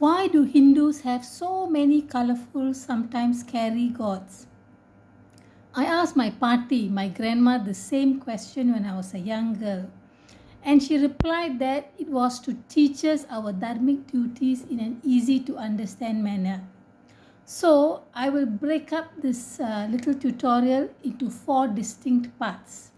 Why do Hindus have so many colorful, sometimes scary gods? I asked my party, my grandma, the same question when I was a young girl. And she replied that it was to teach us our dharmic duties in an easy to understand manner. So I will break up this little tutorial into 4 distinct parts.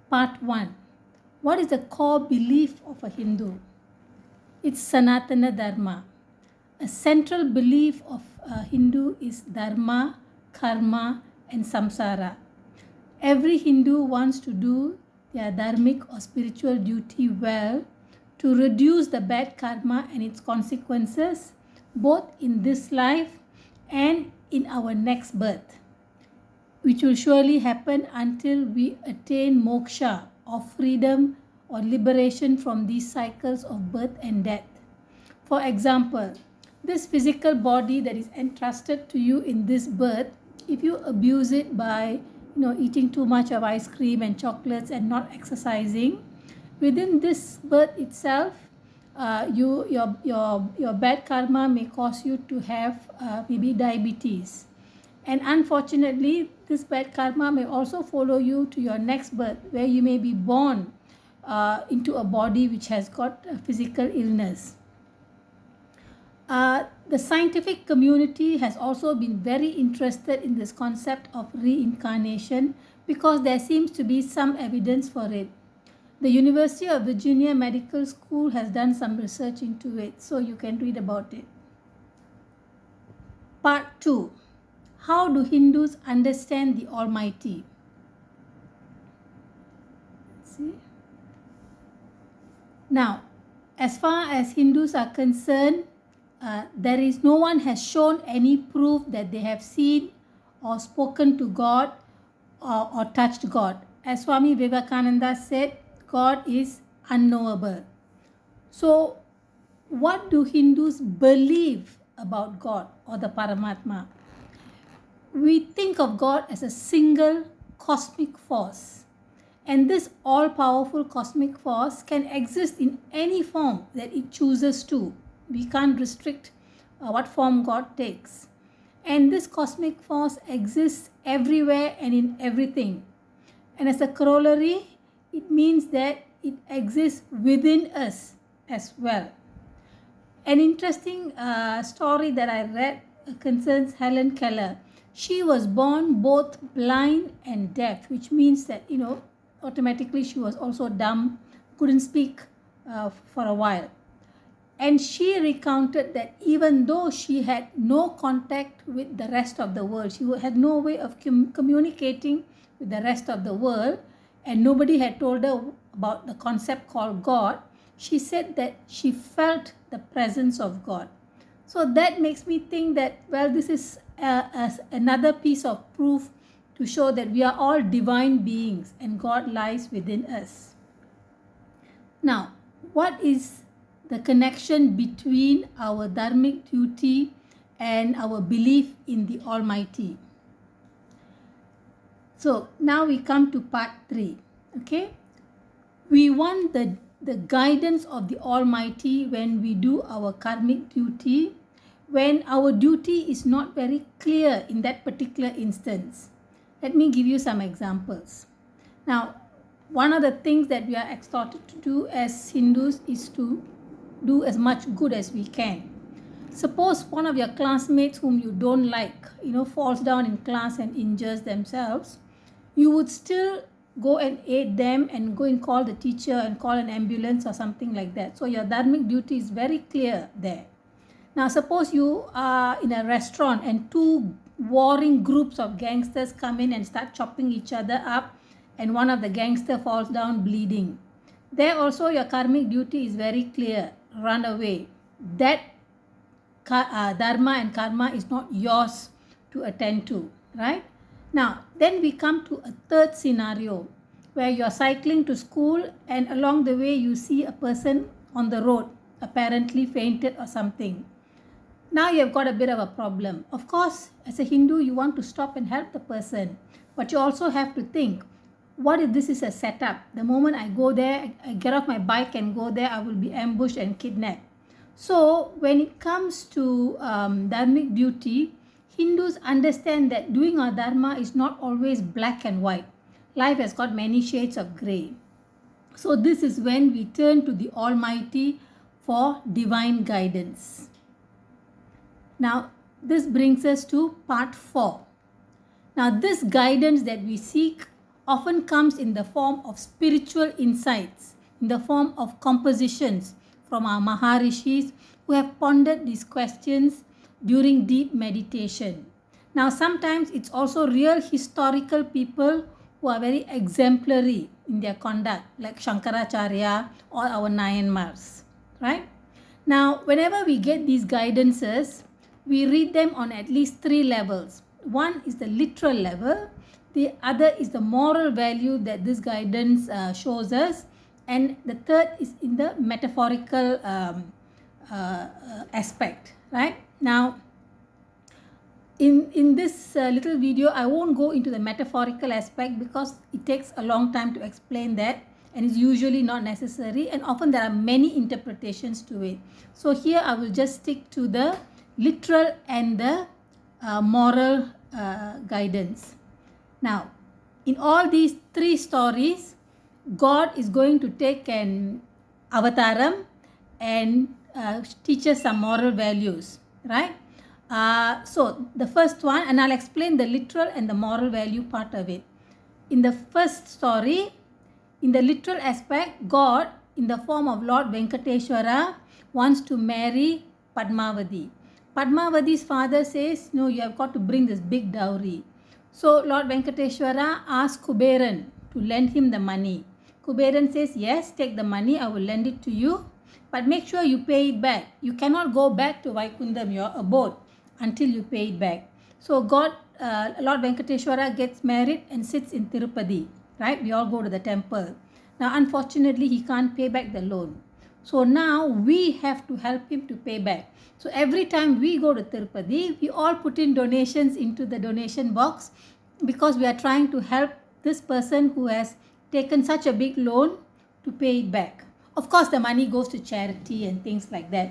Part 1. What is the core belief of a Hindu? It's Sanatana Dharma. A central belief of a Hindu is dharma, karma, and samsara. Every Hindu wants to do their dharmic or spiritual duty well to reduce the bad karma and its consequences, both in this life and in our next birth, which will surely happen until we attain moksha or freedom or liberation from these cycles of birth and death. For example, this physical body that is entrusted to you in this birth, if you abuse it by eating too much of ice cream and chocolates and not exercising, within this birth itself, your bad karma may cause you to have maybe diabetes. And unfortunately, this bad karma may also follow you to your next birth, where you may be born into a body which has got a physical illness. The scientific community has also been very interested in this concept of reincarnation because there seems to be some evidence for it. The University of Virginia Medical School has done some research into it, so you can read about it. Part 2. How do Hindus understand the Almighty? Let's see. Now, as far as Hindus are concerned, there is no one has shown any proof that they have seen or spoken to God or touched God. As Swami Vivekananda said, God is unknowable. So, what do Hindus believe about God or the Paramatma? We think of God as a single cosmic force. And this all-powerful cosmic force can exist in any form that it chooses to. We can't restrict what form God takes. And this cosmic force exists everywhere and in everything. And as a corollary, it means that it exists within us as well. An interesting story that I read concerns Helen Keller. She was born both blind and deaf, which means that, automatically she was also dumb, couldn't speak for a while. And she recounted that even though she had no contact with the rest of the world, she had no way of communicating with the rest of the world, and nobody had told her about the concept called God, she said that she felt the presence of God. So that makes me think that, well, this is as another piece of proof to show that we are all divine beings and God lies within us. Now, what is the connection between our dharmic duty and our belief in the Almighty? So now we come to part 3. Okay, we want the guidance of the Almighty when we do our karmic duty, when our duty is not very clear in that particular instance. Let me give you some examples. Now, one of the things that we are exhorted to do as Hindus is to do as much good as we can. Suppose one of your classmates whom you don't like, falls down in class and injures themselves, you would still go and aid them and go and call the teacher and call an ambulance or something like that. So your dharmic duty is very clear there. Now, suppose you are in a restaurant and 2 warring groups of gangsters come in and start chopping each other up, and one of the gangster falls down bleeding. There also your karmic duty is very clear. Run away. That dharma and karma is not yours to attend to, right? Now, then we come to a third scenario where you're cycling to school and along the way you see a person on the road, apparently fainted or something. Now you've got a bit of a problem. Of course, as a Hindu, you want to stop and help the person, but you also have to think, what if this is a setup? The moment I go there, I get off my bike and go there, I will be ambushed and kidnapped. So when it comes to dharmic duty, Hindus understand that doing our dharma is not always black and white. Life has got many shades of grey. So this is when we turn to the Almighty for divine guidance. Now this brings us to part 4. Now this guidance that we seek often comes in the form of spiritual insights, in the form of compositions from our Maharishis who have pondered these questions during deep meditation. Now sometimes it's also real historical people who are very exemplary in their conduct, like Shankaracharya or our Nayanmars, right? Now whenever we get these guidances, we read them on at least 3 levels. One is the literal level, the other is the moral value that this guidance shows us, and the third is in the metaphorical aspect, right? Now in this little video, I won't go into the metaphorical aspect because it takes a long time to explain that, and it's usually not necessary, and often there are many interpretations to it. So here I will just stick to the literal and the moral guidance. Now, in all these 3 stories, God is going to take an avataram and teach us some moral values, right? So the first one, and I'll explain the literal and the moral value part of it. In the first story, in the literal aspect, God, in the form of Lord Venkateshwara, wants to marry Padmavati. Padmavati's father says, no, you have got to bring this big dowry. So Lord Venkateshwara asks Kuberan to lend him the money. Kuberan says, yes, take the money, I will lend it to you, but make sure you pay it back. You cannot go back to Vaikundam, your abode, until you pay it back. So Lord Venkateshwara gets married and sits in Tirupati, right? We all go to the temple. Now, unfortunately, he can't pay back the loan. So now we have to help him to pay back. So every time we go to Tirupati, we all put in donations into the donation box because we are trying to help this person who has taken such a big loan to pay it back. Of course, the money goes to charity and things like that.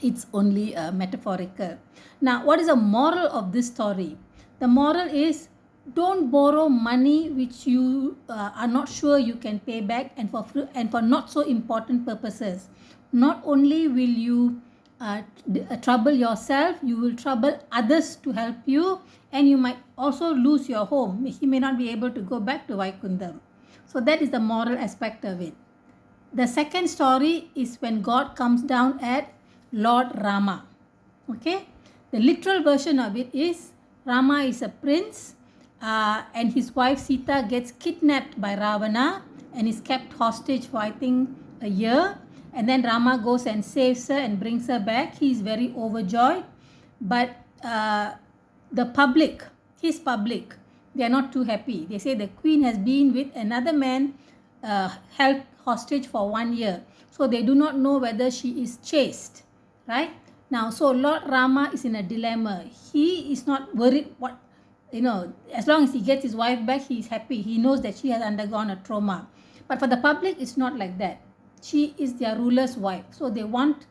It's only metaphorical. Now, what is the moral of this story? The moral is, don't borrow money which you are not sure you can pay back, and for not so important purposes. Not only will you trouble yourself, you will trouble others to help you, and you might also lose your home. He may not be able to go back to Vaikundam. So that is the moral aspect of it. The second story is when God comes down at Lord Rama. Okay, the literal version of it is Rama is a prince and his wife Sita gets kidnapped by Ravana and is kept hostage for I think a year, and then Rama goes and saves her and brings her back. He is very overjoyed, but the public, his public, they are not too happy. They say the queen has been with another man held hostage for 1 year, so they do not know whether she is chaste, right? Now, so Lord Rama is in a dilemma. He is not worried what, as long as he gets his wife back, he is happy. He knows that she has undergone a trauma. But for the public, it's not like that. She is their ruler's wife. So they want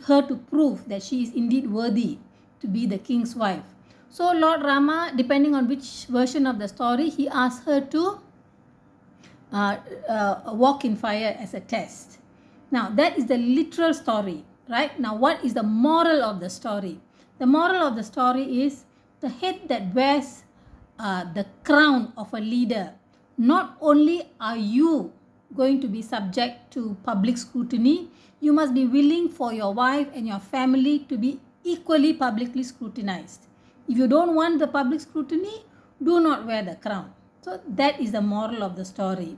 her to prove that she is indeed worthy to be the king's wife. So Lord Rama, depending on which version of the story, he asks her to walk in fire as a test. Now, that is the literal story, right? Now, what is the moral of the story? The moral of the story is the head that wears the crown of a leader. Not only are you going to be subject to public scrutiny, you must be willing for your wife and your family to be equally publicly scrutinized. If you don't want the public scrutiny, do not wear the crown. So that is the moral of the story.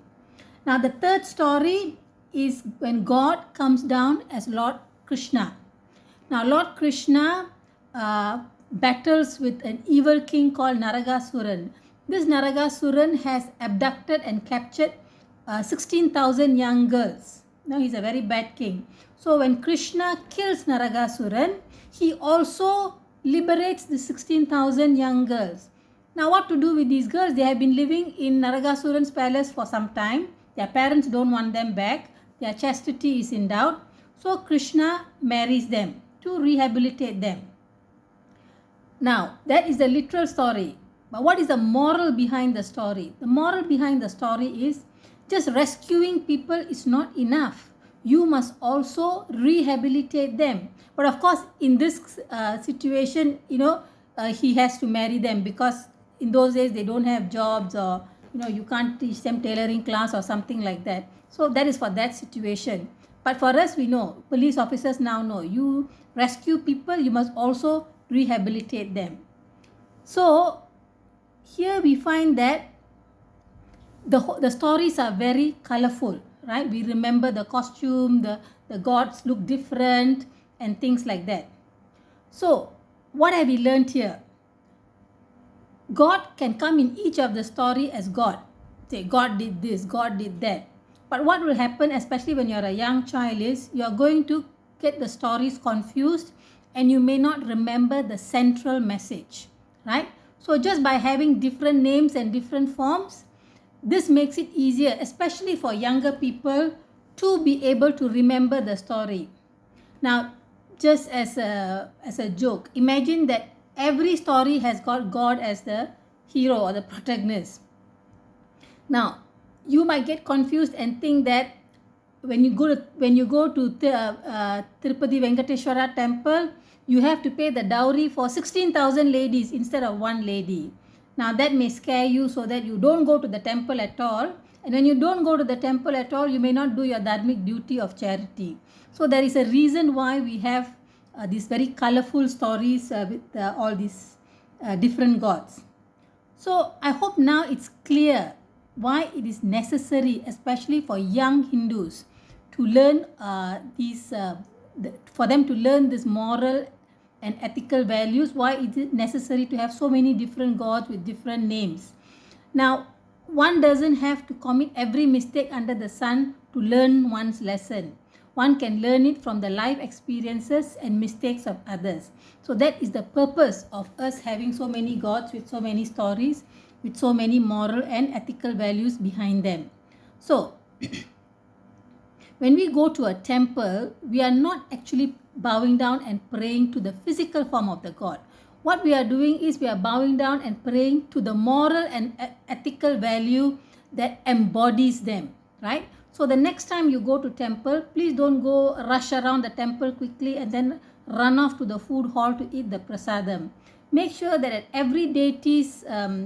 Now the third story is when God comes down as Lord Krishna. Now Lord Krishna battles with an evil king called Naragasuran. This Naragasuran has abducted and captured 16,000 young girls. Now he's a very bad king. So when Krishna kills Naragasuran, he also liberates the 16,000 young girls. Now what to do with these girls? They have been living in Naragasuran's palace for some time. Their parents don't want them back. Their chastity is in doubt. So Krishna marries them to rehabilitate them. Now, that is the literal story. But what is the moral behind the story? The moral behind the story is just rescuing people is not enough. You must also rehabilitate them. But of course, in this situation, he has to marry them because in those days they don't have jobs, or you can't teach them tailoring class or something like that. So that is for that situation. But for us, we know, police officers now know, you rescue people, you must also rehabilitate them. So here we find that the stories are very colorful, right? We remember the costume, the gods look different and things like that. So what have we learned here? God can come in each of the story as God. Say, God did this, God did that. But what will happen, especially when you're a young child, is you're going to get the stories confused and you may not remember the central message, right? So just by having different names and different forms, this makes it easier, especially for younger people, to be able to remember the story. Now, just as a joke, imagine that every story has got God as the hero or the protagonist. Now, you might get confused and think that when you go to Tirupati Venkateshwara temple, you have to pay the dowry for 16,000 ladies instead of one lady. Now that may scare you, so that you don't go to the temple at all. And when you don't go to the temple at all, you may not do your dharmic duty of charity. So there is a reason why we have these very colorful stories with all these different gods. So I hope now it's clear why it is necessary, especially for young Hindus, to learn for them to learn this moral and ethical values, why it is necessary to have so many different gods with different names. Now, one doesn't have to commit every mistake under the sun to learn one's lesson. One can learn it from the life experiences and mistakes of others. So that is the purpose of us having so many gods with so many stories, with so many moral and ethical values behind them. So, when we go to a temple, we are not actually bowing down and praying to the physical form of the god. What we are doing is we are bowing down and praying to the moral and ethical value that embodies them, right? So the next time you go to temple, please don't go rush around the temple quickly and then run off to the food hall to eat the prasadam. Make sure that at every deity's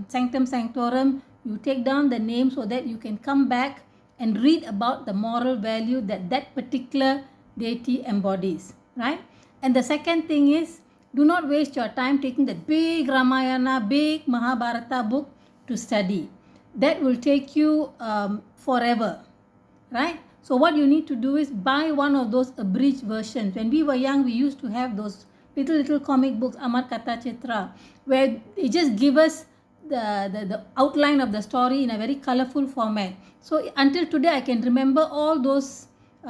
sanctum sanctorum, you take down the name so that you can come back and read about the moral value that that particular deity embodies, right? And the second thing is, do not waste your time taking that big Ramayana, big Mahabharata book to study. That will take you forever, right? So what you need to do is buy one of those abridged versions. When we were young, we used to have those little comic books, Amar Katha Chitra, where they just give us the outline of the story in a very colorful format. So until today, I can remember all those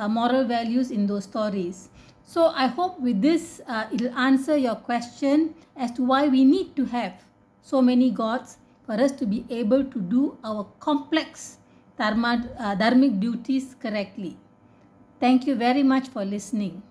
moral values in those stories. So I hope with this, it will answer your question as to why we need to have so many gods for us to be able to do our complex dharmic duties correctly. Thank you very much for listening.